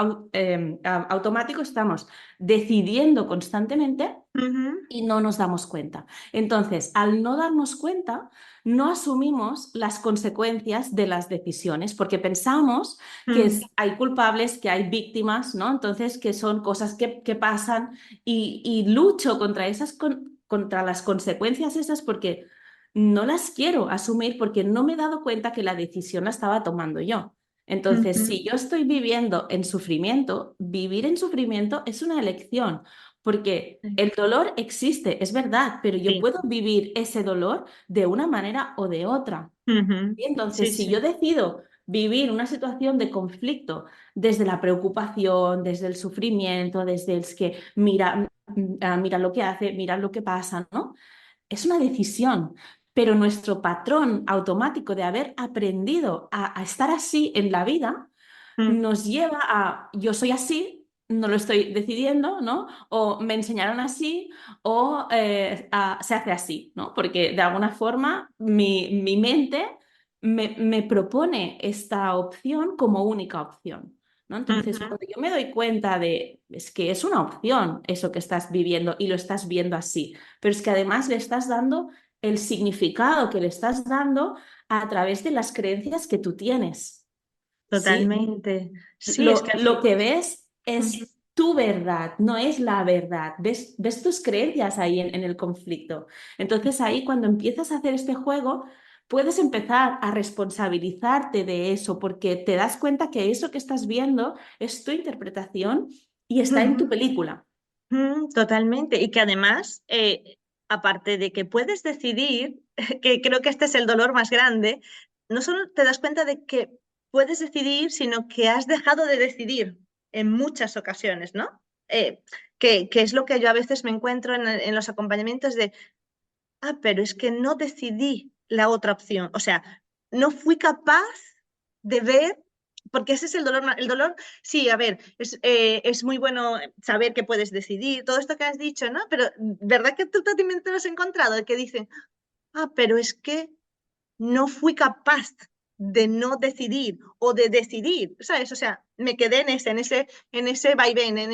automático estamos decidiendo constantemente
Ujú,
y no nos damos cuenta. Entonces, al no darnos cuenta, no asumimos las consecuencias de las decisiones porque pensamos que
mm,
hay culpables, que hay víctimas, ¿no? Entonces, que son cosas que pasan y lucho contra contra las consecuencias esas porque no las quiero asumir porque no me he dado cuenta que la decisión la estaba tomando yo. Entonces,
ujú,
si yo estoy viviendo en sufrimiento, vivir en sufrimiento es una elección. Porque
sí,
el dolor existe, es verdad, pero yo
sí,
puedo vivir ese dolor de una manera o de otra.
ujú,
Y entonces,
sí,
si yo
sí,
decido vivir una situación de conflicto desde la preocupación, desde el sufrimiento, desde el que mira lo que hace, mira lo que pasa, ¿no? Es una decisión, pero nuestro patrón automático de haber aprendido a estar así en la vida
mm,
nos lleva a yo soy así, no lo estoy decidiendo, ¿no? O me enseñaron así o se hace así, ¿no? Porque de alguna forma mi mente me propone esta opción como única opción, ¿no? Entonces,
ujú,
cuando yo me doy cuenta de, es que es una opción eso que estás viviendo y lo estás viendo así, pero es que además le estás dando el significado que le estás dando a través de las creencias que tú tienes. ¿Sí?
totalmente. Sí, es que al
Lo
fin.
que ves
Ujú,
es tu verdad, no es la verdad. Ves tus creencias ahí en el conflicto. Entonces ahí cuando empiezas a hacer este juego, puedes empezar a responsabilizarte de eso porque te das cuenta que eso que estás viendo es tu interpretación y está en tu
ujú.
película.
Totalmente. Y que además, aparte de que puedes decidir, que creo que este es el dolor más grande, no solo te das cuenta de que puedes decidir, sino que has dejado de decidir en muchas ocasiones, ¿no? Que es lo que yo a veces me encuentro en los acompañamientos de, pero es que no decidí la otra opción. O sea, no fui capaz de ver porque ese es el dolor. El dolor, sí, a ver, es muy bueno saber que puedes decidir, todo esto que has dicho, ¿no? Pero ¿verdad que tú también te lo has encontrado? El que dicen, ah, pero es que no fui capaz de no decidir o de decidir, ¿sabes? O sea, me quedé en ese vaivén, en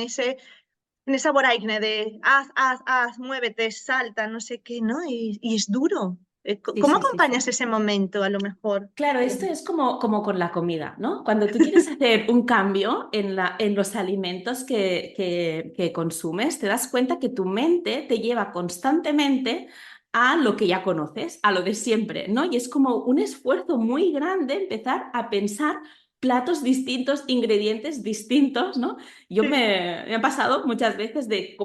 esa vorágine de haz, muévete, salta, no sé qué, ¿no? Y es duro.
Sí,
¿Cómo
sí, sí, sí.
acompañas ese momento, a lo mejor?
Claro, esto es como con la comida, ¿no? Cuando tú quieres hacer un cambio en los alimentos que consumes, te das cuenta que tu mente te lleva constantemente a lo que ya conoces, a lo de siempre, ¿no? Y es como un esfuerzo muy grande empezar a pensar platos distintos, ingredientes distintos, ¿no?
Sí.
Me ha pasado muchas veces de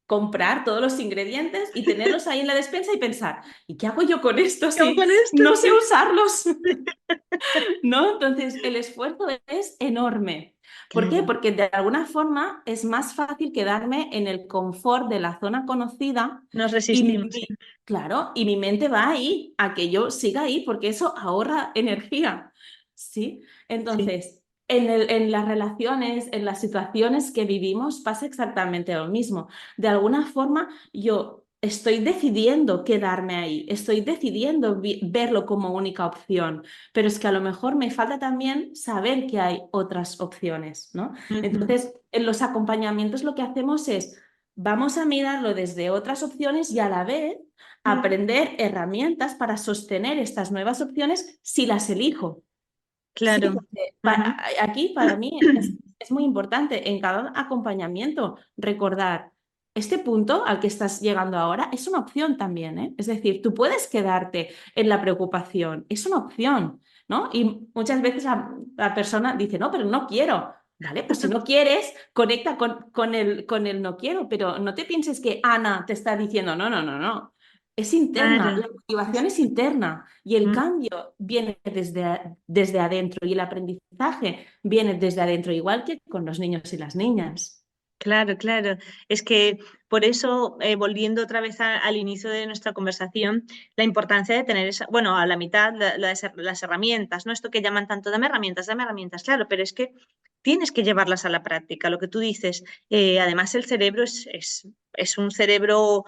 comprar todos los ingredientes y tenerlos ahí en la despensa y pensar, ¿y qué hago yo con esto
¿Qué hago
si
con esto?
no sé
Sí.
usarlos? ¿No? Entonces, el esfuerzo es enorme. ¿Por qué?
Claro,
Porque de alguna forma es más fácil quedarme en el confort de la zona conocida
nos
y
resistimos.
claro, y mi mente va ahí a que yo siga ahí porque eso ahorra energía, ¿sí?
Sí.
Entonces, en las relaciones, en las situaciones que vivimos pasa exactamente lo mismo. De alguna forma, yo estoy decidiendo quedarme ahí, estoy decidiendo verlo como única opción, pero es que a lo mejor me falta también saber que hay otras opciones, ¿no?
Ujú,
Entonces, en los acompañamientos lo que hacemos es, vamos a mirarlo desde otras opciones y a la vez
ujú.
aprender herramientas para sostener estas nuevas opciones si las elijo. Sí,
Claro.
porque
Ujú.
aquí para mí es muy importante en cada acompañamiento recordar, este punto al que estás llegando ahora es una opción también, ¿eh? Es decir, tú puedes quedarte en la preocupación, es una opción, ¿no? Y muchas veces la persona dice, no, pero no quiero. Vale, pues si no quieres, conecta con el no quiero, pero no te pienses que Ana te está diciendo, no, no, no, no. Es interna,
Claro.
la
Sí,
motivación
sí.
es interna y el
Mm.
cambio viene desde adentro y el aprendizaje viene desde adentro, igual que con los niños y las niñas.
Claro, claro. Es que por eso, volviendo otra vez al inicio de nuestra conversación, la importancia de tener esa, bueno, a la mitad las herramientas, ¿no? Esto que llaman tanto, dame herramientas, claro, pero es que tienes que llevarlas a la práctica, lo que tú dices. Además, el cerebro es un cerebro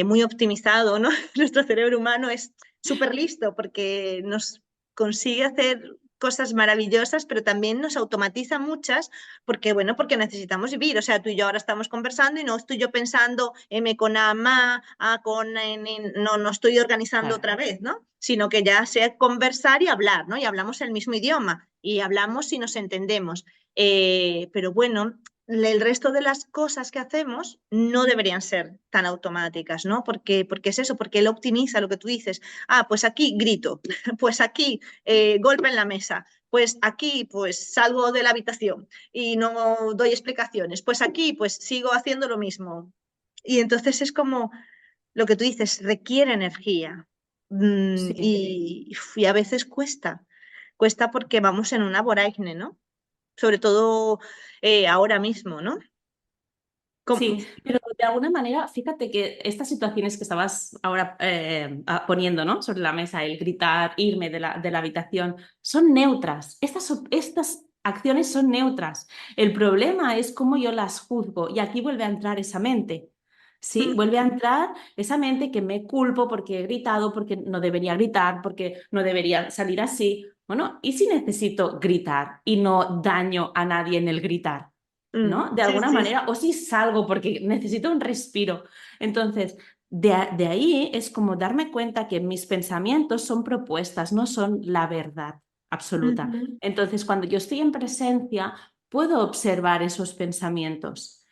muy optimizado, ¿no? Nuestro cerebro humano es súper listo porque nos consigue hacer cosas maravillosas, pero también nos automatiza muchas porque, bueno, porque necesitamos vivir. O sea, tú y yo ahora estamos conversando y no estoy yo pensando M con ama, A con N, no estoy organizando
Claro.
otra vez, ¿no? Sino que ya sé conversar y hablar, ¿no? Y hablamos el mismo idioma y hablamos y nos entendemos. Pero bueno, el resto de las cosas que hacemos no deberían ser tan automáticas, ¿no? Porque es eso, porque él optimiza lo que tú dices. Ah, pues aquí grito, pues aquí golpe en la mesa, pues aquí pues salgo de la habitación y no doy explicaciones. Pues aquí, pues sigo haciendo lo mismo. Y entonces es como lo que tú dices, requiere energía.
Sí.
Y a veces cuesta porque vamos en una vorágine, ¿no? Sobre todo ahora mismo, ¿no?
Sí,
Como-
pero de alguna manera, fíjate que estas situaciones que estabas ahora poniendo, ¿no? Sobre la mesa, el gritar, irme de la habitación, son neutras. Estas acciones son neutras. El problema es cómo yo las juzgo y aquí vuelve a entrar esa mente. Sí, vuelve a entrar esa mente que me culpo porque he gritado, porque no debería gritar, porque no debería salir así. Bueno, ¿y si necesito gritar y no daño a nadie en el gritar? ¿No? De
sí,
alguna
sí,
manera, o si salgo porque necesito un respiro. Entonces, de ahí es como darme cuenta que mis pensamientos son propuestas, no son la verdad absoluta.
ujú,
Entonces, cuando yo estoy en presencia, puedo observar esos pensamientos.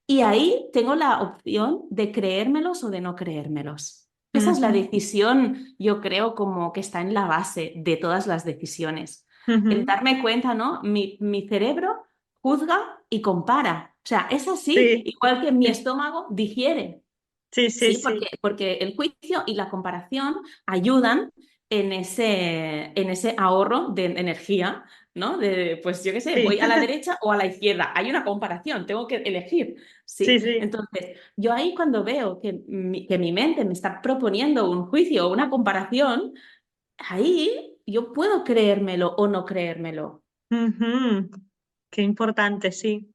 Y ahí tengo la opción de creérmelos o de no creérmelos. Esa es la
ujú,
decisión, yo creo, como que está en la base de todas las decisiones. El
ujú.
darme cuenta, ¿no? Mi cerebro juzga y compara. O sea, es así,
Sí,
igual que mi estómago digiere,
sí, sí,
¿sí?
sí,
Porque el juicio y la comparación ayudan en ese ahorro de energía, ¿no? Pues yo qué sé,
sí,
voy a la derecha o a la izquierda. Hay una comparación, tengo que elegir,
sí,
¿sí?
sí.
Entonces, yo ahí cuando veo que mi mente me está proponiendo un juicio o una comparación, ahí yo puedo creérmelo o no creérmelo.
Ujú. Qué importante, sí.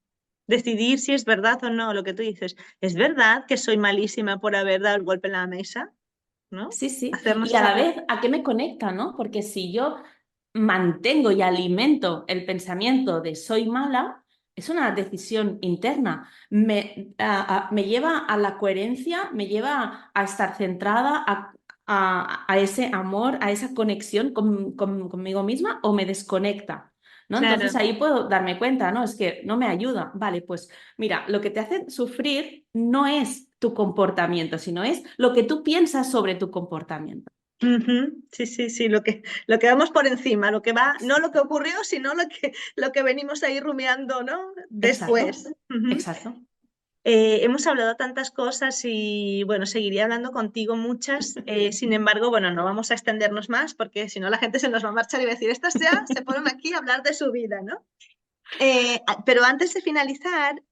Decidir si es verdad o no lo que tú dices. ¿Es verdad que soy malísima por haber dado el golpe en la mesa? ¿No?
Sí, sí.
Hacernos
Y a
esa
la vez,
pregunta.
¿a qué me conecta, no? Porque si yo mantengo y alimento el pensamiento de soy mala, es una decisión interna. Me lleva a la coherencia, me lleva a estar centrada, a ese amor, a esa conexión conmigo misma o me desconecta, ¿no? Entonces
Claro.
ahí puedo darme cuenta, ¿no? Es que no me ayuda. Vale, pues mira, lo que te hace sufrir no es tu comportamiento, sino es lo que tú piensas sobre tu comportamiento.
Ujú. Sí, sí, sí, lo que vamos por encima, lo que va, no lo que ocurrió, sino lo que venimos ahí rumiando, ¿no?
Exacto,
Después. Ujú.
exacto.
Hemos hablado tantas cosas y bueno, seguiría hablando contigo muchas. Sin embargo, bueno, no vamos a extendernos más porque si no la gente se nos va a marchar y va a decir, estas ya se ponen aquí a hablar de su vida, ¿no? Pero antes de finalizar,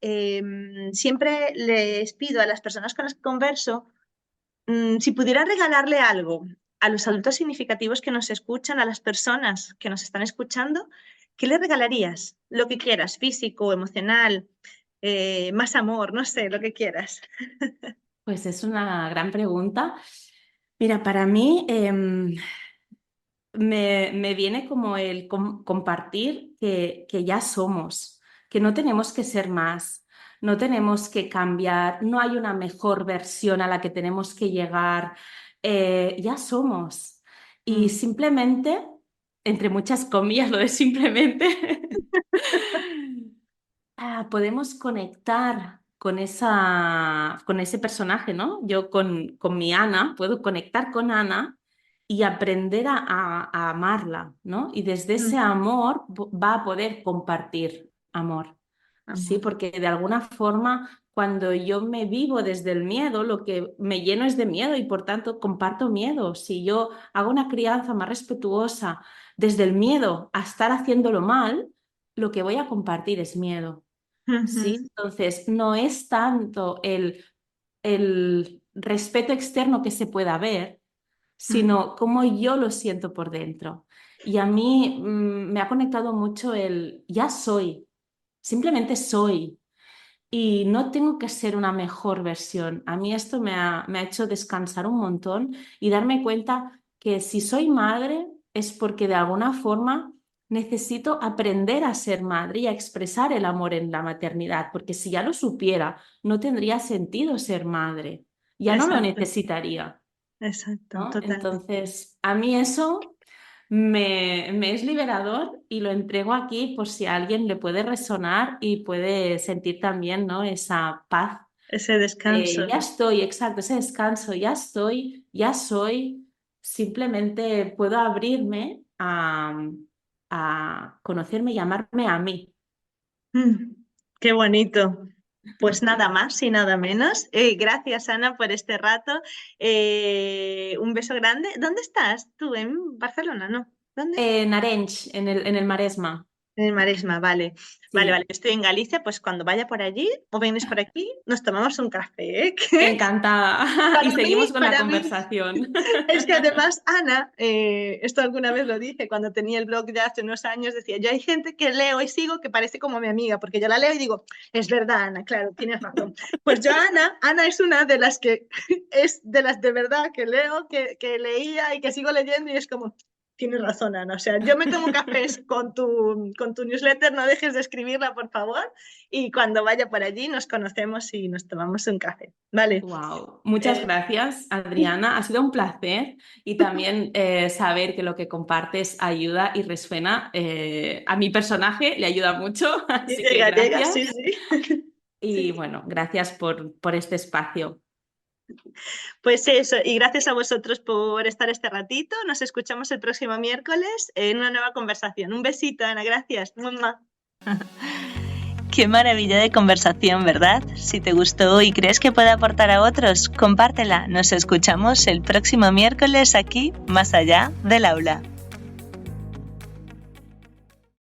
siempre les pido a las personas con las que converso, si pudiera regalarle algo a los adultos significativos que nos escuchan, a las personas que nos están escuchando, ¿qué le regalarías? Lo que quieras, físico, emocional, más amor, no sé, lo que quieras.
Pues es una gran pregunta. Mira, para mí me viene como el compartir que ya somos, que no tenemos que ser más, no tenemos que cambiar, no hay una mejor versión a la que tenemos que llegar, ya somos. Y
Mm.
simplemente, entre muchas comillas, lo de simplemente, podemos conectar con ese personaje, ¿no? Yo con mi Ana puedo conectar con Ana y aprender a amarla, ¿no? Y desde ese
Mm.
amor va a poder compartir amor, ¿sí?
Amor.
Porque de alguna forma, cuando yo me vivo desde el miedo, lo que me lleno es de miedo y por tanto comparto miedo. Si yo hago una crianza más respetuosa desde el miedo a estar haciéndolo mal, lo que voy a compartir es miedo. Sí,
Ujú.
entonces no es tanto el respeto externo que se pueda ver,
Mm.
sino cómo yo lo siento por dentro. Y a mí me ha conectado mucho el ya soy, simplemente soy. Y no tengo que ser una mejor versión. A mí esto me ha hecho descansar un montón y darme cuenta que si soy madre es porque de alguna forma necesito aprender a ser madre y a expresar el amor en la maternidad, porque si ya lo supiera, no tendría sentido ser madre, ya no lo
Exacto,
necesitaría,
exacto,
¿no?
totalmente.
Entonces, a mí eso me es liberador y lo entrego aquí por si a alguien le puede resonar y puede sentir también, ¿no? Esa paz.
Ese descanso.
Ya estoy, exacto, ese descanso, ya estoy, ya soy. Simplemente puedo abrirme a conocerme y amarme a mí.
Mm. Qué bonito. Pues nada más y nada menos. Gracias, Ana, por este rato. Un beso grande. ¿Dónde estás? ¿Tú en Barcelona? ¿No? ¿Dónde?
En Arenys, en el Maresma.
En el Maresma, vale. Vale, vale.
Sí,
Estoy en Galicia, pues cuando vaya por allí o vienes por aquí, nos tomamos un café, ¿eh? Que
encantada. Y
para
seguimos
mí,
con la
para mí,
conversación.
es que además Ana, esto alguna vez lo dije cuando tenía el blog ya hace unos años, decía, yo hay gente que leo y sigo que parece como mi amiga, porque yo la leo y digo, es verdad, Ana, claro, tienes razón. Pues yo, Ana es una de las que es de las de verdad que leo, que leía y que sigo leyendo y es como, tienes razón, Ana. O sea, yo me tomo cafés con tu newsletter, no dejes de escribirla, por favor, y cuando vaya por allí nos conocemos y nos tomamos un café. Vale.
Wow, muchas
Eh,
gracias, Adriana. Ha sido un placer y también saber que lo que compartes ayuda y resuena. A mi personaje le ayuda mucho,
y
así que
llega, sí,
gracias.
sí.
Y
Sí.
bueno, gracias por este espacio.
Pues eso, y gracias a vosotros por estar este ratito. Nos escuchamos el próximo miércoles en una nueva conversación. Un besito, Ana, gracias. ¡Mua!
Qué maravilla de conversación, ¿verdad? Si te gustó y crees que puede aportar a otros, compártela. Nos escuchamos el próximo miércoles aquí, más allá del aula.